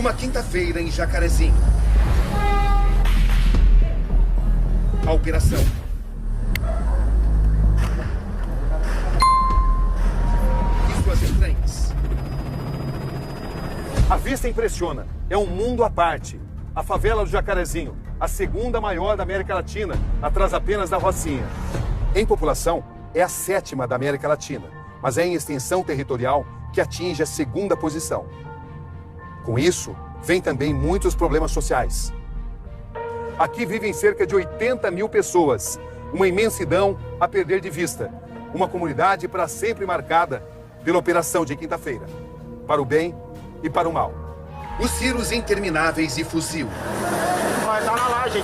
Uma quinta-feira em Jacarezinho. A operação. E suas entranhas. A vista impressiona. É um mundo à parte. A favela do Jacarezinho, a segunda maior da América Latina, atrás apenas da Rocinha. Em população, é a 7ª da América Latina, mas é em extensão territorial que atinge a 2ª posição. Com isso, vem também muitos problemas sociais. Aqui vivem cerca de 80 mil pessoas, uma imensidão a perder de vista. Uma comunidade para sempre marcada pela operação de quinta-feira, para o bem e para o mal. Os tiros intermináveis e fuzil. Vai dar na laje.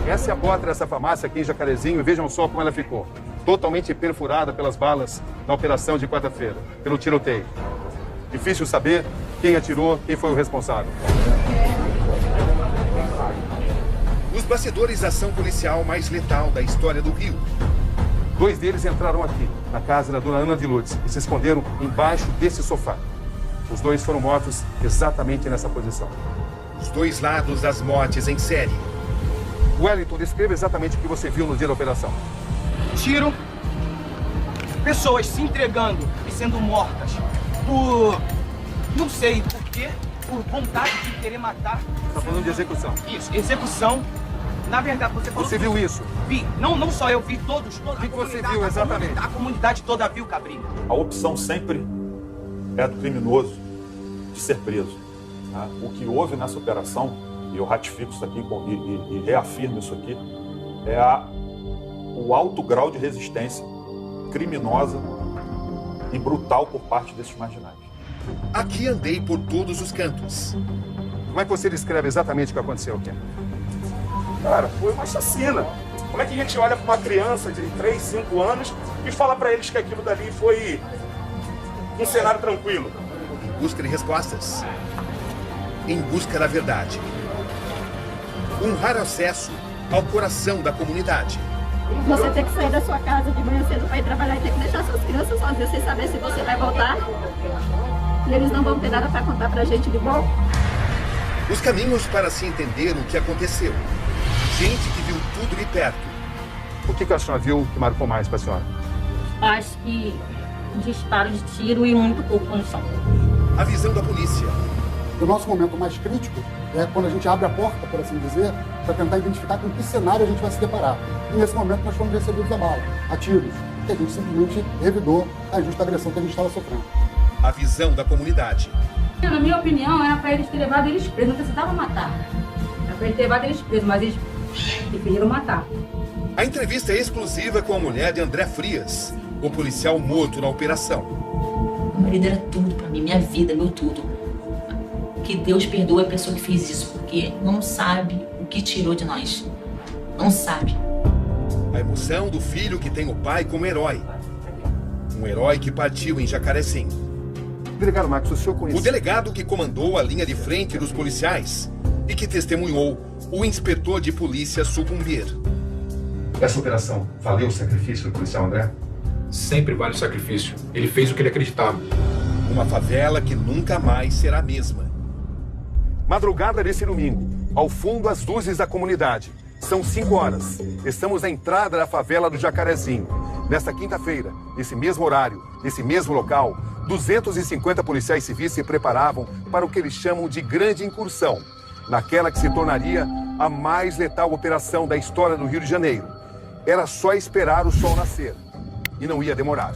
Essa é a porta dessa farmácia aqui em Jacarezinho e vejam só como ela ficou. Totalmente perfurada pelas balas na operação de quarta-feira, pelo tiroteio. Difícil saber quem atirou, quem foi o responsável. Os bastidores da ação policial mais letal da história do Rio. 2 deles entraram aqui, na casa da dona Ana de Lourdes, e se esconderam embaixo desse sofá. Os 2 foram mortos exatamente nessa posição. Os 2 lados das mortes em série. Wellington, descreva exatamente o que você viu no dia da operação. Tiro, pessoas se entregando e sendo mortas por... não sei por quê, por vontade de querer matar. Você está falando de execução? Isso, execução. Na verdade, você falou... Você viu isso? Vi. Não só eu, vi todos. O que você viu exatamente? A comunidade toda viu, Cabrinho. A opção sempre é do criminoso de ser preso. Tá? O que houve nessa operação, e eu ratifico isso aqui e reafirmo isso aqui, é o alto grau de resistência criminosa e brutal por parte desses marginais. Aqui andei por todos os cantos. Como é que você descreve exatamente o que aconteceu aqui? Cara, foi uma chacina. Como é que a gente olha para uma criança de 3, 5 anos e fala para eles que aquilo dali foi um cenário tranquilo? Em busca de respostas. Em busca da verdade. Um raro acesso ao coração da comunidade. Você tem que sair da sua casa de manhã cedo para ir trabalhar e ter que deixar suas crianças sozinhas sem saber se você vai voltar. E eles não vão ter nada para contar pra gente de bom. Os caminhos para se entender o que aconteceu. Gente que viu tudo de perto. O que a senhora viu que marcou mais para a senhora? Acho que disparo de tiro e muito pouco munição. A visão da polícia. O nosso momento mais crítico é quando a gente abre a porta, por assim dizer, para tentar identificar com que cenário a gente vai se deparar. E nesse momento nós fomos recebidos a bala, a tiros, e a gente simplesmente revidou a injusta agressão que a gente estava sofrendo. A visão da comunidade. Na minha opinião, era para eles terem levado eles presos, não precisava matar. Era para eles terem levado eles presos, mas eles preferiram matar. A entrevista é exclusiva com a mulher de André Frias, o policial morto na operação. Meu marido era tudo para mim, minha vida, meu tudo. Que Deus perdoe a pessoa que fez isso, porque não sabe o que tirou de nós. Não sabe. A emoção do filho que tem o pai como herói. Um herói que partiu em Jacarezinho. Delegado Marcos, o senhor conhece... O delegado que comandou a linha de frente dos policiais e que testemunhou o inspetor de polícia sucumbir. Essa operação valeu o sacrifício do policial André? Sempre vale o sacrifício. Ele fez o que ele acreditava. Uma favela que nunca mais será a mesma. Madrugada desse domingo, ao fundo as luzes da comunidade. São 5 horas. Estamos na entrada da favela do Jacarezinho. Nesta quinta-feira, nesse mesmo horário, nesse mesmo local, 250 policiais civis se preparavam para o que eles chamam de grande incursão, naquela que se tornaria a mais letal operação da história do Rio de Janeiro. Era só esperar o sol nascer. E não ia demorar.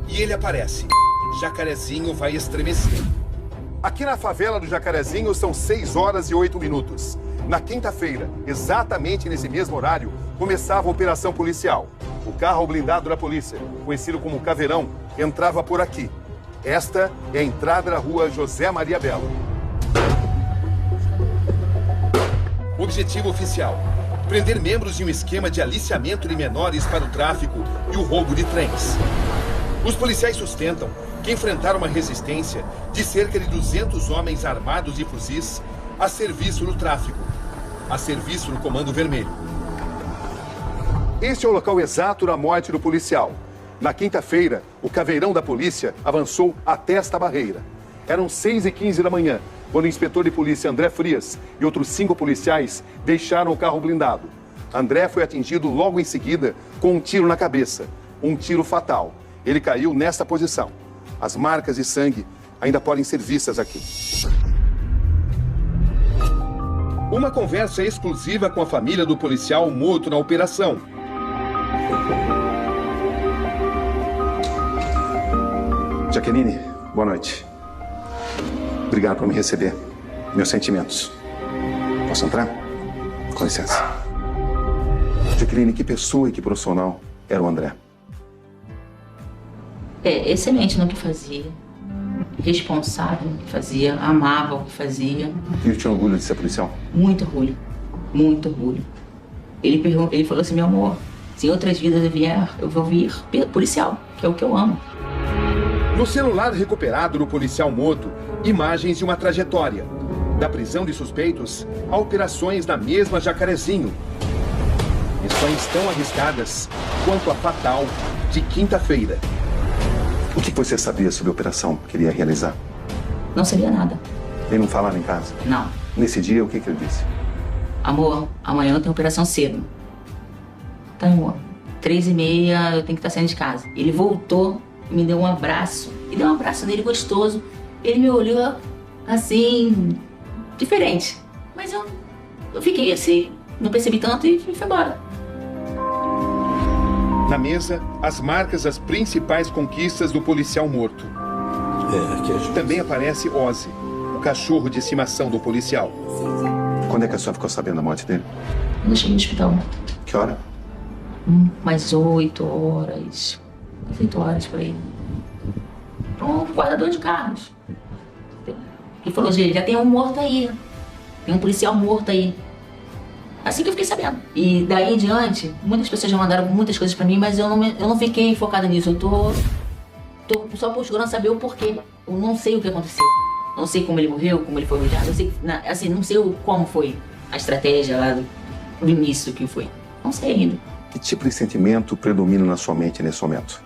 E ele aparece. Jacarezinho vai estremecer. Aqui na favela do Jacarezinho são 6 horas e 8 minutos. Na quinta-feira, exatamente nesse mesmo horário, começava a operação policial. O carro blindado da polícia, conhecido como Caveirão, entrava por aqui. Esta é a entrada da rua José Maria Belo. Objetivo oficial: prender membros de um esquema de aliciamento de menores para o tráfico e o roubo de trens. Os policiais sustentam que enfrentaram uma resistência de cerca de 200 homens armados de fuzis a serviço do tráfico, a serviço do Comando Vermelho. Este é o local exato da morte do policial. Na quinta-feira, o caveirão da polícia avançou até esta barreira. Eram 6h15 da manhã, quando o inspetor de polícia André Frias e outros 5 policiais deixaram o carro blindado. André foi atingido logo em seguida com um tiro na cabeça, um tiro fatal. Ele caiu nesta posição. As marcas de sangue ainda podem ser vistas aqui. Uma conversa exclusiva com a família do policial morto na operação. Jaqueline, boa noite. Obrigado por me receber. Meus sentimentos. Posso entrar? Com licença. Jaqueline, que pessoa e que profissional era o André? Excelente no que fazia. Responsável no que fazia. Amava o que fazia. E ele tinha orgulho de ser policial? Muito orgulho. Muito orgulho. Ele falou assim, meu amor, se em outras vidas eu vou vir policial, que é o que eu amo. No celular recuperado do policial morto, imagens de uma trajetória. Da prisão de suspeitos a operações na mesma Jacarezinho. Missões tão arriscadas quanto a fatal de quinta-feira. O que você sabia sobre a operação que ele ia realizar? Não sabia nada. Ele não falava em casa? Não. Nesse dia, o que ele disse? Amor, amanhã tem operação cedo. Tá, amor? 3h30 eu tenho que estar saindo de casa. Ele voltou e me deu um abraço. E deu um abraço dele gostoso. Ele me olhou assim, diferente. Mas eu fiquei assim, não percebi tanto e fui embora. Na mesa, as marcas das principais conquistas do policial morto. Também aparece Ozzy, o cachorro de estimação do policial. Quando é que a senhora ficou sabendo da morte dele? Quando eu cheguei no hospital. Que hora? Mais 8 horas. 8 horas por aí. Um guardador de carros. Ele falou, gente, já tem um morto aí. Tem um policial morto aí. Assim que eu fiquei sabendo. E daí em diante, muitas pessoas já mandaram muitas coisas pra mim, mas eu não fiquei focada nisso. Eu tô só procurando saber o porquê. Eu não sei o que aconteceu. Não sei como ele morreu, como ele foi alvejado. Eu sei, assim, não sei como foi a estratégia lá do início que foi. Não sei ainda. Que tipo de sentimento predomina na sua mente nesse momento?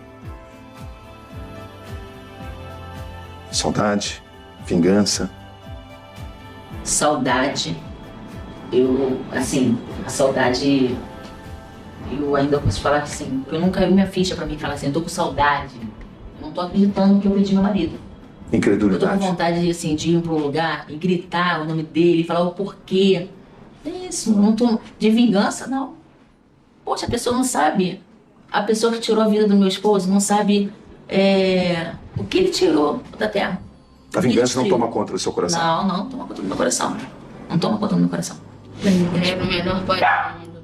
Saudade? Vingança? Saudade. A saudade, eu ainda posso falar assim, eu nunca vi minha ficha pra mim falar assim, eu tô com saudade. Eu não tô acreditando que eu perdi meu marido. Incredulidade. Eu tô com vontade assim, de ir pra um lugar e gritar o nome dele, falar o porquê. É isso, não tô de vingança, não. Poxa, a pessoa não sabe. A pessoa que tirou a vida do meu esposo não sabe o que ele tirou da terra. A vingança não toma conta do seu coração? Não toma conta do meu coração. Não toma conta do meu coração. Era o menor pai do mundo.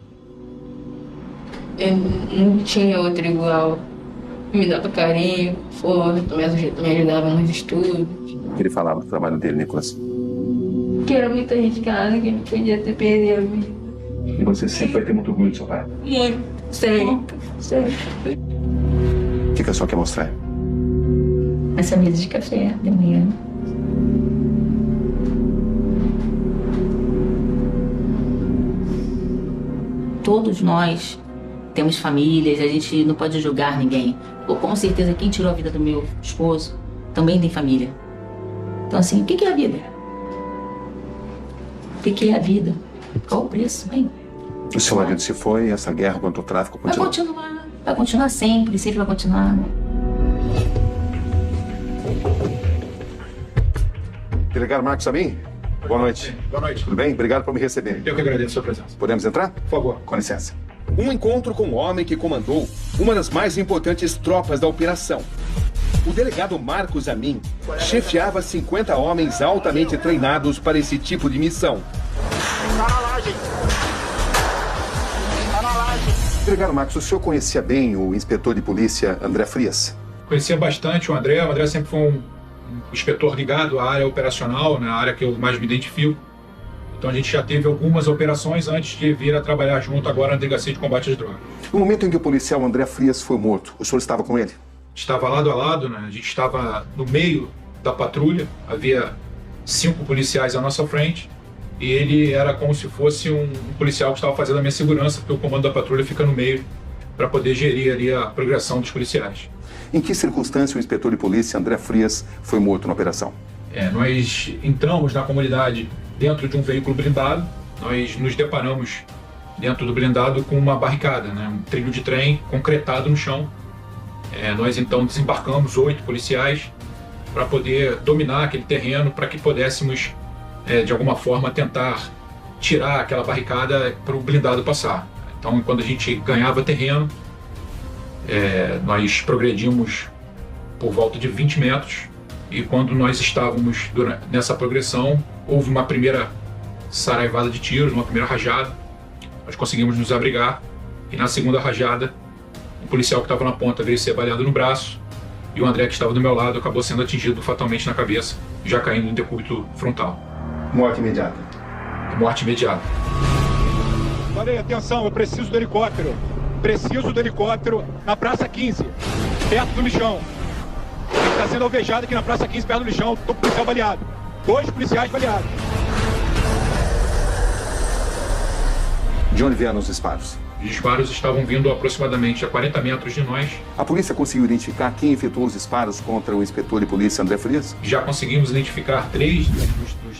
Eu não tinha outro igual. Me dava carinho, força, me ajudava nos estudos. O que ele falava do trabalho dele, Nicolas? Que era muito arriscado, que não podia ter perdido a vida. E você sempre vai ter muito orgulho do seu pai? Muito, sempre. O que a senhora quer mostrar? Essa mesa de café de manhã. Todos nós temos famílias, a gente não pode julgar ninguém. Ou com certeza quem tirou a vida do meu esposo também tem família. Então assim, o que é a vida? O que é a vida? Qual o preço, hein? O seu marido se foi, essa guerra contra o tráfico continua? Vai continuar sempre vai continuar. Delegado Marcos Amin, boa noite. Boa noite. Tudo bem? Obrigado por me receber. Eu que agradeço a sua presença. Podemos entrar? Por favor. Com licença. Um encontro com o homem que comandou uma das mais importantes tropas da operação. O delegado Marcos Amin chefiava 50 homens altamente treinados para esse tipo de missão. Delegado Marcos, o senhor conhecia bem o inspetor de polícia André Frias? Conhecia bastante o André. O André sempre foi um inspetor ligado à área operacional, na área que eu mais me identifico. Então a gente já teve algumas operações antes de vir a trabalhar junto agora na Delegacia de Combate às Drogas. No momento em que o policial André Frias foi morto, o senhor estava com ele? Estava lado a lado, né? A gente estava no meio da patrulha, havia 5 policiais à nossa frente e ele era como se fosse um policial que estava fazendo a minha segurança, porque o comando da patrulha fica no meio para poder gerir ali a progressão dos policiais. Em que circunstância o inspetor de polícia André Frias foi morto na operação? Nós entramos na comunidade dentro de um veículo blindado, nós nos deparamos dentro do blindado com uma barricada, né, um trilho de trem concretado no chão. Nós então desembarcamos 8 policiais para poder dominar aquele terreno, para que pudéssemos, de alguma forma, tentar tirar aquela barricada para o blindado passar. Então, quando a gente ganhava terreno, nós progredimos por volta de 20 metros, e quando nós estávamos nessa progressão, houve uma primeira saraivada de tiros, uma primeira rajada, nós conseguimos nos abrigar, e na segunda rajada, o policial que estava na ponta veio ser baleado no braço, e o André, que estava do meu lado, acabou sendo atingido fatalmente na cabeça, já caindo no decúbito frontal. Morte imediata. Morte imediata. Falei, atenção, eu preciso do helicóptero. Preciso do helicóptero na Praça 15, perto do lixão. Ele está sendo alvejado aqui na Praça 15, perto do lixão. Estou com o policial baleado. 2 policiais baleados. De onde vieram os disparos? Os disparos estavam vindo aproximadamente a 40 metros de nós. A polícia conseguiu identificar quem efetuou os disparos contra o inspetor de polícia André Frias? Já conseguimos identificar 3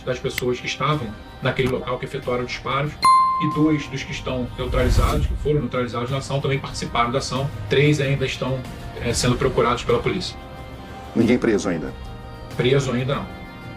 das pessoas que estavam naquele local que efetuaram disparos, e 2 dos que estão neutralizados, que foram neutralizados na ação, também participaram da ação. 3 ainda estão sendo procurados pela polícia. Ninguém preso ainda? Preso ainda não.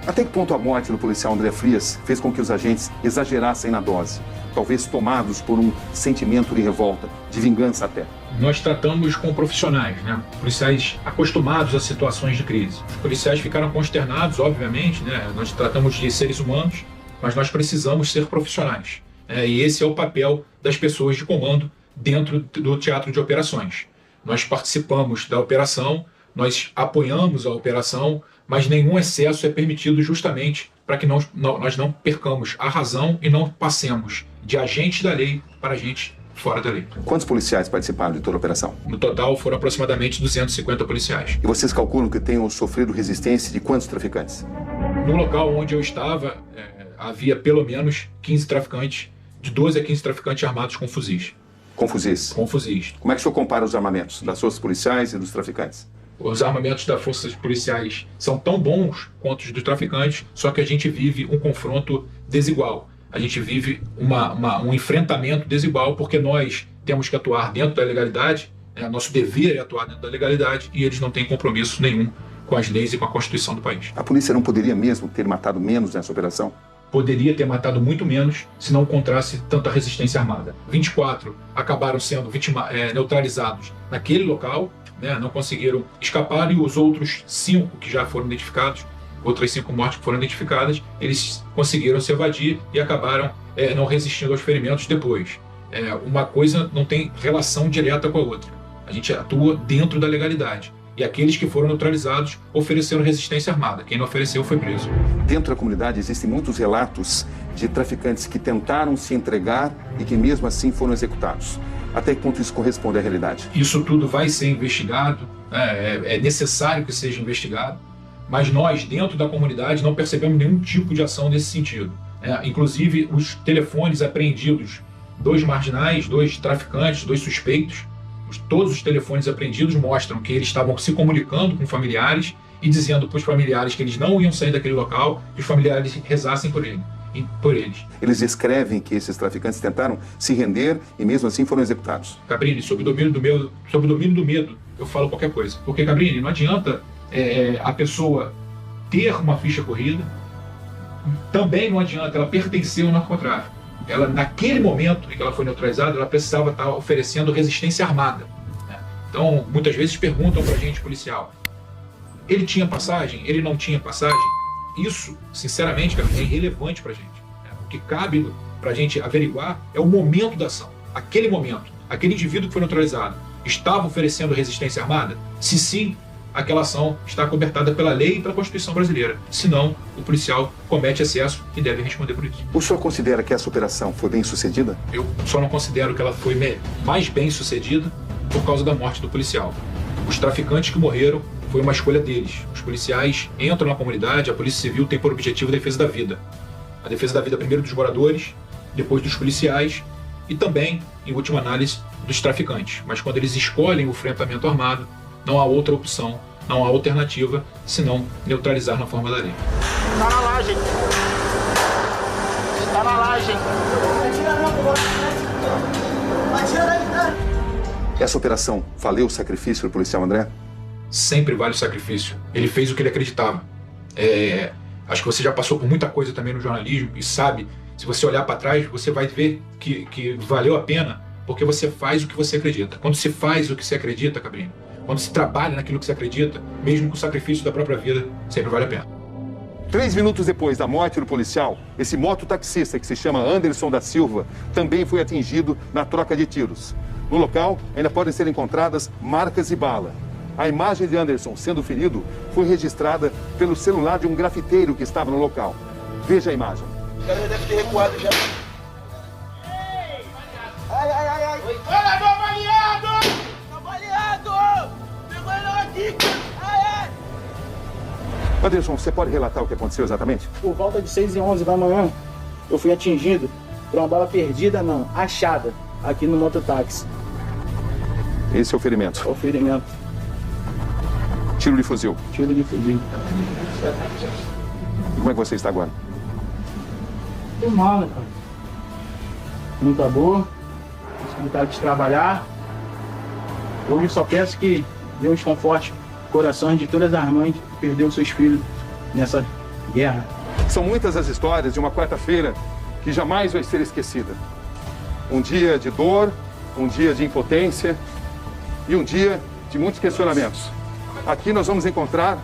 Até que ponto a morte do policial André Frias fez com que os agentes exagerassem na dose, talvez tomados por um sentimento de revolta, de vingança até? Nós tratamos com profissionais, né? Policiais acostumados a situações de crise. Os policiais ficaram consternados, obviamente, né? Nós tratamos de seres humanos, mas nós precisamos ser profissionais. E esse é o papel das pessoas de comando dentro do teatro de operações. Nós participamos da operação, nós apoiamos a operação, mas nenhum excesso é permitido justamente para que nós não percamos a razão e não passemos de agentes da lei para agentes fora da lei. Quantos policiais participaram de toda a operação? No total foram aproximadamente 250 policiais. E vocês calculam que tenham sofrido resistência de quantos traficantes? No local onde eu estava, havia pelo menos 15 traficantes, de 12 a 15 traficantes armados com fuzis. Com fuzis? Com fuzis. Como é que o senhor compara os armamentos das forças policiais e dos traficantes? Os armamentos das forças policiais são tão bons quanto os dos traficantes, só que a gente vive um confronto desigual. A gente vive um enfrentamento desigual, porque nós temos que atuar dentro da legalidade, nosso dever é atuar dentro da legalidade, e eles não têm compromisso nenhum com as leis e com a Constituição do país. A polícia não poderia mesmo ter matado menos nessa operação? Poderia ter matado muito menos se não encontrasse tanta resistência armada. 24 acabaram sendo neutralizados naquele local, não conseguiram escapar, e os outros 5 que já foram identificados, outras 5 mortes que foram identificadas, eles conseguiram se evadir e acabaram não resistindo aos ferimentos depois. Uma coisa não tem relação direta com a outra. A gente atua dentro da legalidade. E aqueles que foram neutralizados ofereceram resistência armada. Quem não ofereceu foi preso. Dentro da comunidade existem muitos relatos de traficantes que tentaram se entregar e que mesmo assim foram executados. Até que ponto isso corresponde à realidade? Isso tudo vai ser investigado, é necessário que seja investigado, mas nós, dentro da comunidade, não percebemos nenhum tipo de ação nesse sentido. Inclusive, os telefones apreendidos, 2 marginais, 2 traficantes, 2 suspeitos, todos os telefones apreendidos mostram que eles estavam se comunicando com familiares e dizendo para os familiares que eles não iam sair daquele local e os familiares rezassem por eles. Eles descrevem que esses traficantes tentaram se render e mesmo assim foram executados. Cabrini, sob o domínio do medo, eu falo qualquer coisa. Porque, Cabrini, não adianta a pessoa ter uma ficha corrida, também não adianta ela pertencer ao narcotráfico. Ela, naquele momento em que ela foi neutralizada, ela precisava estar oferecendo resistência armada. Então, muitas vezes perguntam para a gente, policial, ele tinha passagem? Ele não tinha passagem? Isso, sinceramente, é irrelevante para a gente. O que cabe para a gente averiguar é o momento da ação. Aquele momento, aquele indivíduo que foi neutralizado, estava oferecendo resistência armada? Se sim, aquela ação está cobertada pela lei e pela Constituição brasileira. Senão, o policial comete excesso e deve responder por isso. O senhor considera que essa operação foi bem sucedida? Eu só não considero que ela foi mais bem sucedida por causa da morte do policial. Os traficantes que morreram foi uma escolha deles. Os policiais entram na comunidade, a Polícia Civil tem por objetivo a defesa da vida. A defesa da vida primeiro dos moradores, depois dos policiais, e também, em última análise, dos traficantes. Mas quando eles escolhem o enfrentamento armado, não há outra opção, não há alternativa, senão neutralizar na forma da lei. Tá na laje. Tá na laje. Essa operação valeu o sacrifício do policial André? Sempre vale o sacrifício. Ele fez o que ele acreditava. Acho que você já passou por muita coisa também no jornalismo e sabe, se você olhar para trás, você vai ver que valeu a pena porque você faz o que você acredita. Quando se faz o que você acredita, Cabrinho, quando se trabalha naquilo que você acredita, mesmo com o sacrifício da própria vida, sempre vale a pena. 3 minutos depois da morte do policial, esse mototaxista que se chama Anderson da Silva também foi atingido na troca de tiros. No local, ainda podem ser encontradas marcas de bala. A imagem de Anderson sendo ferido foi registrada pelo celular de um grafiteiro que estava no local. Veja a imagem. O cara deve ter recuado já. Ai, ai, ai, ai. Olha, tô baleado! Tô baleado! Pegou ele aqui! Ai, ai! Anderson, você pode relatar o que aconteceu exatamente? Por volta de 6h11 da manhã, eu fui atingido por uma bala perdida, não, achada, aqui no mototáxi. Esse é o ferimento? É o ferimento. Tiro de fuzil? Tiro de fuzil. E como é que você está agora? Tô mal, né, cara? Não tá boa. Possibilidade de trabalhar. Hoje eu só peço que Deus conforte corações de todas as mães que perderam seus filhos nessa guerra. São muitas as histórias de uma quarta-feira que jamais vai ser esquecida. Um dia de dor, um dia de impotência e um dia de muitos questionamentos. Aqui nós vamos encontrar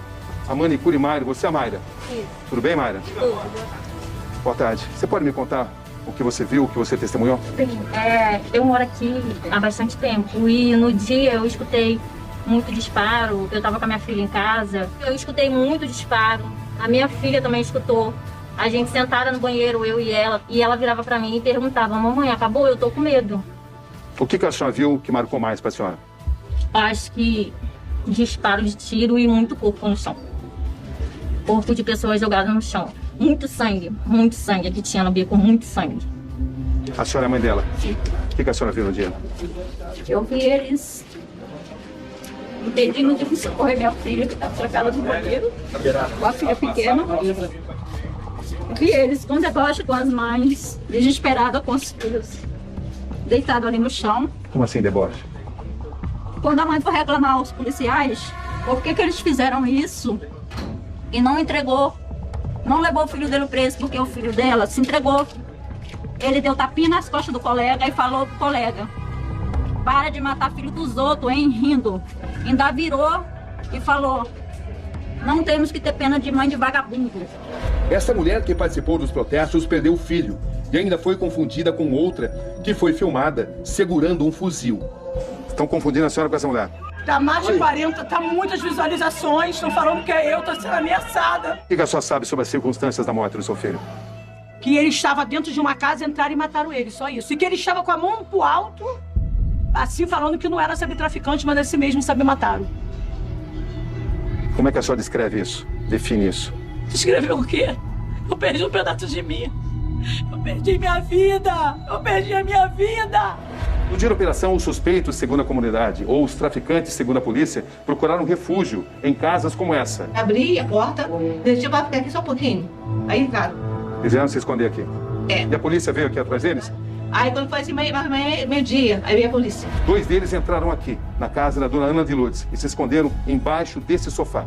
a manicure Mayra. Você é a Mayra? Isso. Tudo bem, Mayra? Tudo. Boa tarde. Você pode me contar o que você viu, o que você testemunhou? Sim. Eu moro aqui há bastante tempo e no dia eu escutei muito disparo. Eu estava com a minha filha em casa. Eu escutei muito disparo. A minha filha também escutou. A gente sentada no banheiro, eu e ela virava para mim e perguntava: mamãe, acabou? Eu tô com medo. O que a senhora viu que marcou mais para a senhora? Acho que disparo de tiro e muito corpo no chão. Corpo de pessoas jogadas no chão. Muito sangue que tinha no beco, muito sangue. A senhora é mãe dela? Sim. O que a senhora viu no dia? Eu vi eles impedindo de socorrer minha filha, que estava trancada no banheiro, com a filha pequena. Vi eles com deboche com as mães, desesperada com os filhos, deitado ali no chão. Como assim, deboche? Quando a mãe foi reclamar aos policiais, por que eles fizeram isso e não entregou, não levou o filho dele preso, porque o filho dela se entregou. Ele deu tapinha nas costas do colega e falou pro colega: para de matar filho dos outros, hein, rindo. Ainda virou e falou: não temos que ter pena de mãe de vagabundo. Essa mulher que participou dos protestos perdeu o filho e ainda foi confundida com outra que foi filmada segurando um fuzil. Estão confundindo a senhora com essa mulher? Tá mais de 40, tá muitas visualizações, estão falando que é eu, tô sendo ameaçada. O que a senhora sabe sobre as circunstâncias da morte do seu filho? Que ele estava dentro de uma casa, entraram e mataram ele, só isso. E que ele estava com a mão pro alto, assim falando que não era sabe-traficante, mas esse mesmo sabe-mataram. Como é que a senhora descreve isso? Define isso? Descreveu o quê? Eu perdi um pedaço de mim. Eu perdi minha vida! Eu perdi a minha vida! No dia da operação, os suspeitos, segundo a comunidade, ou os traficantes, segundo a polícia, procuraram refúgio em casas como essa. Abri a porta, deixei pra ficar aqui só um pouquinho. Aí entraram. Eles vieram se esconder aqui. É. E a polícia veio aqui atrás deles? Aí quando foi assim, meio-dia, aí veio a polícia. 2 deles entraram aqui, na casa da dona Ana de Lourdes, e se esconderam embaixo desse sofá.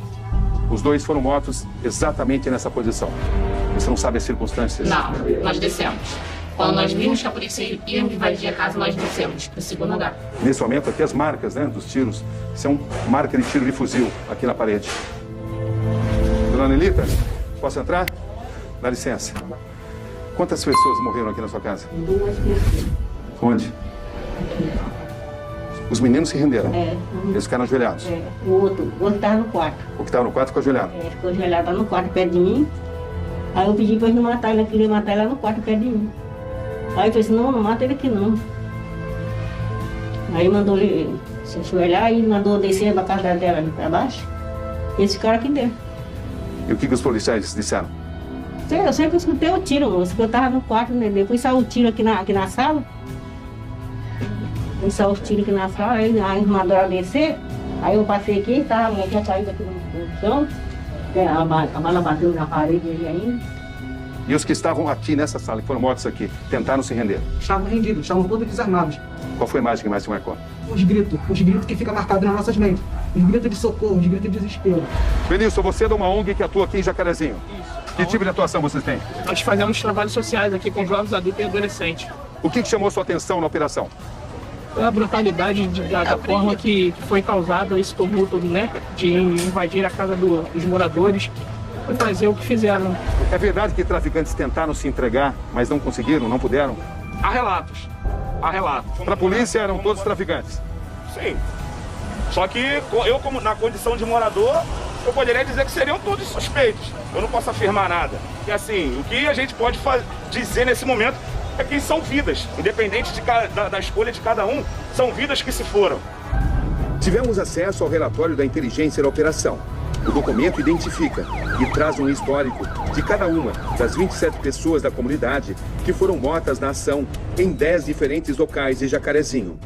Os 2 foram mortos exatamente nessa posição. Você não sabe as circunstâncias? Não, nós descemos. Quando nós vimos que a polícia ia invadir a casa, nós descemos para o segundo lugar. Nesse momento aqui, as marcas, né, dos tiros, são marca de tiro de fuzil aqui na parede. Dona Anelita, posso entrar? Dá licença. Quantas pessoas morreram aqui na sua casa? 2 pessoas. Onde? Os meninos se renderam? É. Eles ficaram ajoelhados? É. O outro estava no quarto. O que estava no quarto ficou ajoelhado? É, ficou ajoelhado lá no quarto, perto de mim. Aí eu pedi pra ele não matar, ele queria matar ele lá no quarto, perto de mim. Aí eu falei assim: não mata ele aqui não. Aí mandou ele se ajoelhar e mandou descer da casa dela ali pra baixo. E esse cara aqui dentro. E o que os policiais disseram? Eu sempre escutei o tiro, moço, porque eu tava no quarto, né? Depois saiu o tiro aqui na sala. Começou os tiros aqui na sala, aí a armadura descer. Aí eu passei aqui, tá? A mulher tinha caído aqui no chão. A bala bateu na parede ali ainda. E os que estavam aqui nessa sala, que foram mortos aqui, tentaram se render? Estavam rendidos, estavam todos desarmados. Qual foi a imagem que mais te marcou? Os gritos que ficam marcados nas nossas mentes. Os gritos de socorro, os gritos de desespero. Benilson, você é de uma ONG que atua aqui em Jacarezinho. Isso. Que tipo de atuação vocês têm? Nós fazemos trabalhos sociais aqui com jovens, adultos e adolescentes. O que chamou sua atenção na operação? A brutalidade da forma que foi causado esse tumulto, né? De invadir a casa dos moradores e fazer o que fizeram. É verdade que traficantes tentaram se entregar, mas não conseguiram, não puderam? Há relatos. Há relatos. Para a polícia eram todos traficantes? Sim. Só que eu, como na condição de morador, eu poderia dizer que seriam todos suspeitos. Eu não posso afirmar nada. E assim, o que a gente pode dizer nesse momento é que são vidas, independente da escolha de cada um, são vidas que se foram. Tivemos acesso ao relatório da inteligência da operação. O documento identifica e traz um histórico de cada uma das 27 pessoas da comunidade que foram mortas na ação em 10 diferentes locais de Jacarezinho.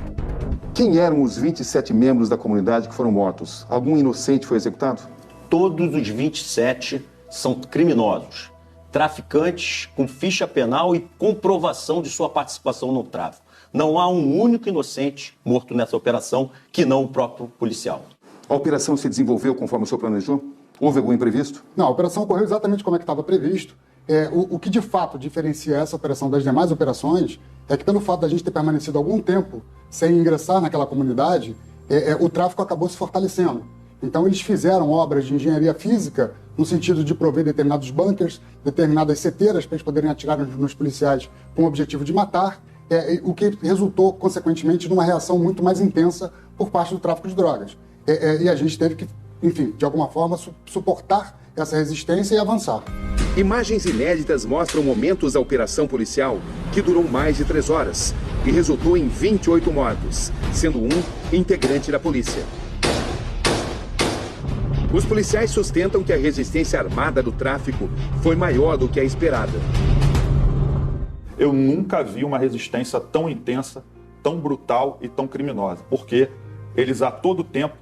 Quem eram os 27 membros da comunidade que foram mortos? Algum inocente foi executado? Todos os 27 são criminosos, traficantes com ficha penal e comprovação de sua participação no tráfico. Não há um único inocente morto nessa operação que não o próprio policial. A operação se desenvolveu conforme o senhor planejou? Houve algum imprevisto? Não, a operação ocorreu exatamente como é que estava previsto. O que de fato diferencia essa operação das demais operações é que pelo fato da gente ter permanecido algum tempo sem ingressar naquela comunidade, o tráfico acabou se fortalecendo. Então eles fizeram obras de engenharia física no sentido de prover determinados bunkers, determinadas seteiras para eles poderem atirar nos policiais com o objetivo de matar, o que resultou, consequentemente, numa reação muito mais intensa por parte do tráfico de drogas. E a gente teve que, enfim, de alguma forma, suportar essa resistência e avançar. Imagens inéditas mostram momentos da operação policial que durou mais de 3 horas e resultou em 28 mortos, sendo um integrante da polícia. Os policiais sustentam que a resistência armada do tráfico foi maior do que a esperada. Eu nunca vi uma resistência tão intensa, tão brutal e tão criminosa, porque eles a todo tempo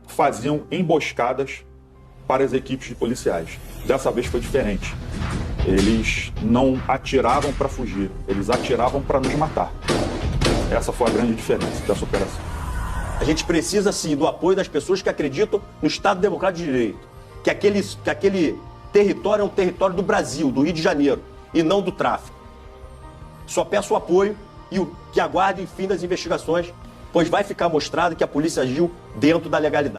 faziam emboscadas para as equipes de policiais. Dessa vez foi diferente. Eles não atiravam para fugir, eles atiravam para nos matar. Essa foi a grande diferença dessa operação. A gente precisa, sim, do apoio das pessoas que acreditam no Estado Democrático de Direito, que aquele território é um território do Brasil, do Rio de Janeiro, e não do tráfico. Só peço o apoio e que aguardem o fim das investigações, pois vai ficar mostrado que a polícia agiu dentro da legalidade.